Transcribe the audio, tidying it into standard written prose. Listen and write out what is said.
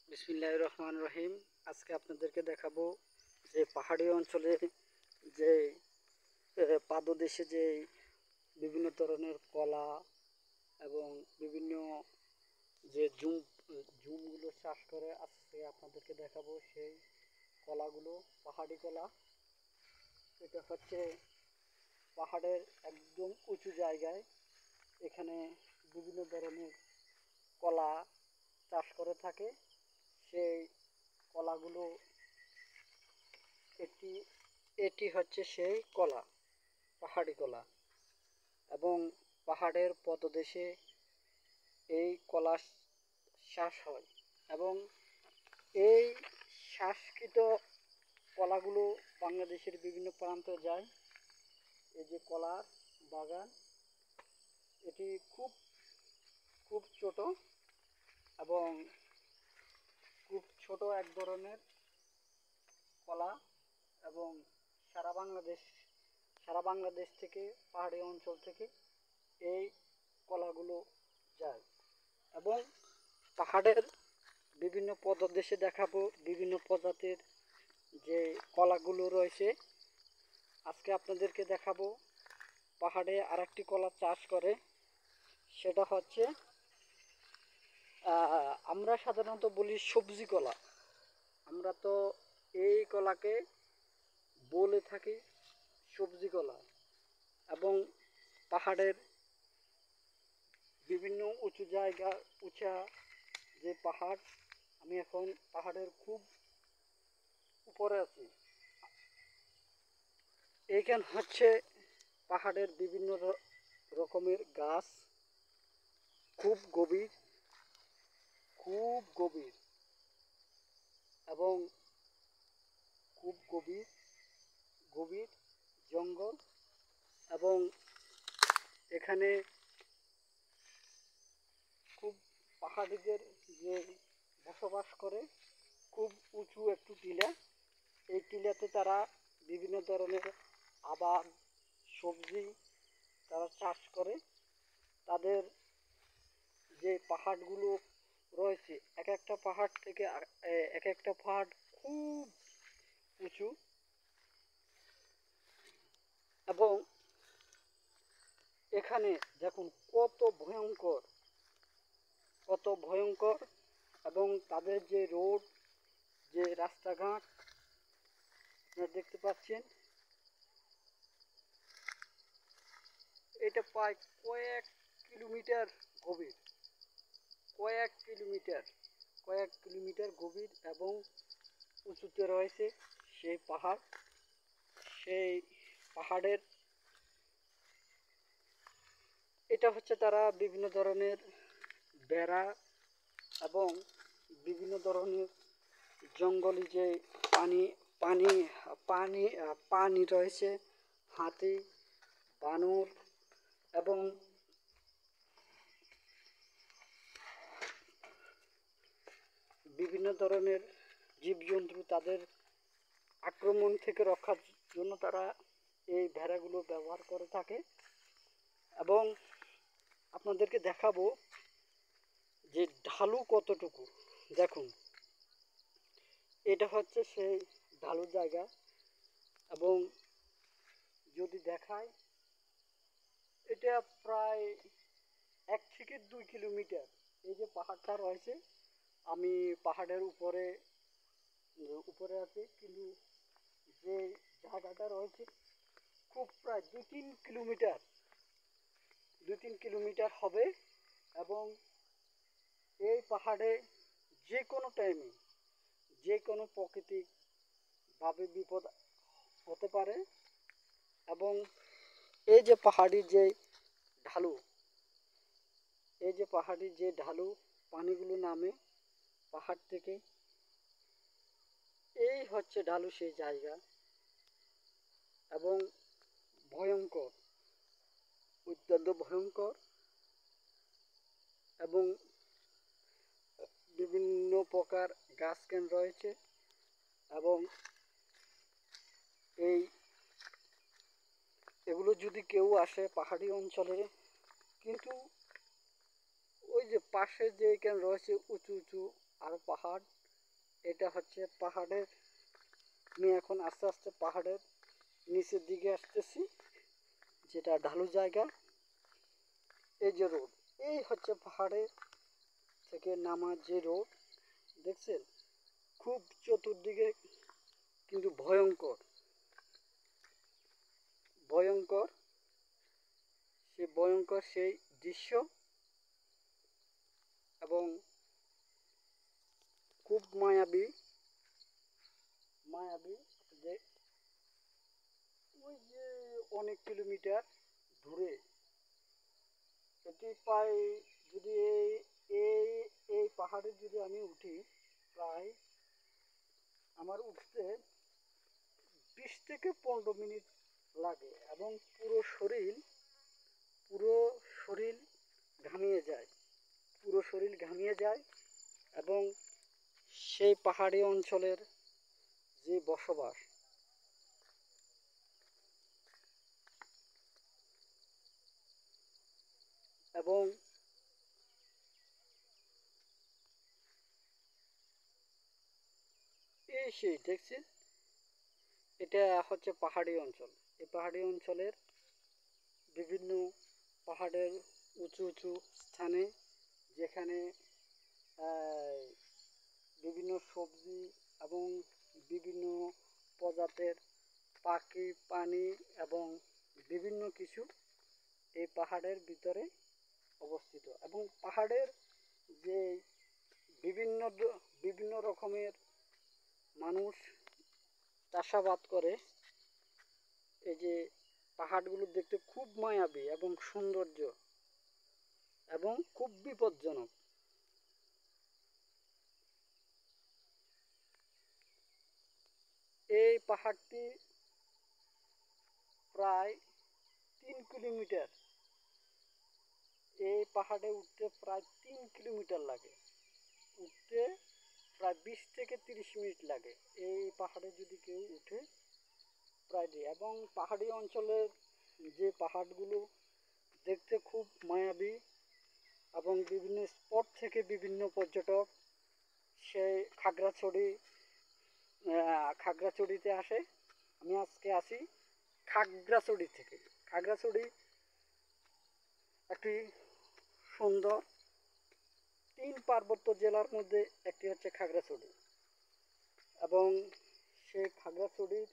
বিসমিল্লাহির রহমানির রহিম। আজকে আপনাদেরকে দেখাবো যে পাহাড়ি অঞ্চলে যে পাদদেশে যে বিভিন্ন ধরনের কলা এবং বিভিন্ন যে জুমগুলো চাষ করে, আজকে আপনাদেরকে দেখাবো সেই কলাগুলো। পাহাড়ি কলা, এটা হচ্ছে পাহাড়ের একদম উঁচু জায়গায় এখানে বিভিন্ন ধরনের কলা চাষ করে থাকে। সেই কলাগুলো, এটি এটি হচ্ছে সেই কলা, পাহাড়ি কলা। এবং পাহাড়ের পদদেশে এই কলা চাষ হয় এবং এই চাষকৃত কলাগুলো বাংলাদেশের বিভিন্ন প্রান্তে যায়। এই যে কলার বাগান, এটি খুব খুব ছোট এবং খুব ছোট এক ধরনের কলা। এবং সারা বাংলাদেশ থেকে, পাহাড়ি অঞ্চল থেকে এই কলাগুলো যায়। এবং পাহাড়ের বিভিন্ন পদদেশে দেখাবো বিভিন্ন প্রজাতির যে কলাগুলো রয়েছে। আজকে আপনাদেরকে দেখাবো পাহাড়ে আরেকটি কলা চাষ করে, সেটা হচ্ছে আমরা সাধারণত বলি সবজি কলা। আমরা তো এই কলাকে বলে থাকি সবজি কলা। এবং পাহাড়ের বিভিন্ন উঁচু জায়গা, উঁচা যে পাহাড়, আমি এখন পাহাড়ের খুব উপরে আছি। এইখান হচ্ছে পাহাড়ের বিভিন্ন রকমের গাছ, খুব গভীর, খুব গভীর এবং খুব গভীর গভীর জঙ্গল। এবং এখানে খুব পাহাড়িদের যে বসবাস করে, খুব উঁচু একটু টিলা। এই টিলাতে তারা বিভিন্ন ধরনের আবাদ, সবজি তারা চাষ করে। তাদের যে পাহাড়গুলো রয়েছে, এক একটা পাহাড় থেকে এক একটা পাহাড় খুব উঁচু। এবং এখানে দেখুন কত ভয়ঙ্কর। এবং তাদের যে রোড, যে রাস্তাঘাট আপনারা দেখতে পাচ্ছেন, এটা প্রায় কিলোমিটার গভীর, কয়েক কিলোমিটার কয়েক কিলোমিটার গভীর এবং উঁচুতে রয়েছে সেই পাহাড়। সেই পাহাড়ের, এটা হচ্ছে তারা বিভিন্ন ধরনের বেড়া এবং বিভিন্ন ধরনের জঙ্গলি যে পানি পানি পানি পানি রয়েছে, হাতি, বানর এবং বিভিন্ন ধরনের জীবজন্তু, তাদের আক্রমণ থেকে রক্ষার জন্য তারা এই ভেড়াগুলো ব্যবহার করে থাকে। এবং আপনাদেরকে দেখাবো যে ঢালু কতটুকু। দেখুন, এটা হচ্ছে সেই ঢালু জায়গা। এবং যদি দেখায়, এটা প্রায় 1 থেকে 2 কিলোমিটার। এই যে পাহাড়টা রয়েছে, আমি পাহাড়ের উপরে উপরে আছি, কিন্তু যে জায়গাটা রয়েছে খুব প্রায় 2-3 কিলোমিটার হবে। এবং এই পাহাড়ে যে কোনো টাইমে যে কোনো প্রাকৃতিকভাবে বিপদ হতে পারে। এবং এই যে পাহাড়ি যে ঢালু, এই যে পাহাড়ি যে ঢালু পানিগুলো নামে পাহাড় থেকে, এই হচ্ছে ঢালু সেই জায়গা। এবং ভয়ঙ্কর, অত্যন্ত ভয়ঙ্কর। এবং বিভিন্ন প্রকার গাছ রয়েছে। এবং এগুলো যদি কেউ আসে পাহাড়ি অঞ্চলে, কিন্তু ওই যে পাশে যে রয়েছে উঁচু উঁচু আরও পাহাড়। এটা হচ্ছে পাহাড়ের, আমি এখন আস্তে আস্তে পাহাড়ের নিচের দিকে আসতেছি, যেটা ঢালু জায়গা। এই যে রোড, এই হচ্ছে পাহাড়ের থেকে নামার যে রোড, দেখছেন? খুব চতুর্দিকে কিন্তু ভয়ঙ্কর ভয়ঙ্কর, ভয়ঙ্কর সেই দৃশ্য, এবং খুব মায়াবী মায়াবী যে ওই যে অনেক কিলোমিটার দূরে, এটি প্রায়, যদি এই এই পাহাড়ে যদি আমি উঠি, প্রায় আমার উঠতে 20 থেকে 15 মিনিট লাগে, এবং পুরো শরীর ঘামিয়ে যায়, পুরো শরীর ঘামিয়ে যায়। এবং সেই পাহাড়ি অঞ্চলের যে বসবাস, এবং এই সেই দেখছেন, এটা হচ্ছে পাহাড়ি অঞ্চল। এই পাহাড়ি অঞ্চলের বিভিন্ন পাহাড়ের উঁচু উঁচু স্থানে, যেখানে বিভিন্ন সবজি এবং বিভিন্ন প্রজাতির পাখি, প্রাণী এবং বিভিন্ন কিছু এই পাহাড়ের ভিতরে অবস্থিত। এবং পাহাড়ের যে বিভিন্ন বিভিন্ন রকমের মানুষ চাষাবাদ করে, এই যে পাহাড়গুলো দেখতে খুব মায়াবী এবং সৌন্দর্য, এবং খুব বিপজ্জনক। এই পাহাড়টি প্রায় 3 কিলোমিটার, এই পাহাড়ে উঠতে প্রায় 3 কিলোমিটার লাগে, উঠতে প্রায় 20 থেকে 30 মিনিট লাগে এই পাহাড়ে যদি কেউ উঠে, প্রায়। এবং পাহাড়ি অঞ্চলের যে পাহাড়গুলো দেখতে খুব মায়াবী, এবং বিভিন্ন স্পট থেকে বিভিন্ন পর্যটক সেই খাগড়াছড়িতে আসে। আমি আজকে আসি খাগড়াছড়ি থেকে। খাগড়াছড়ি একটি সুন্দর 3 পার্বত্য জেলার মধ্যে একটি হচ্ছে খাগড়াছড়ি, এবং সেই খাগড়াছড়ির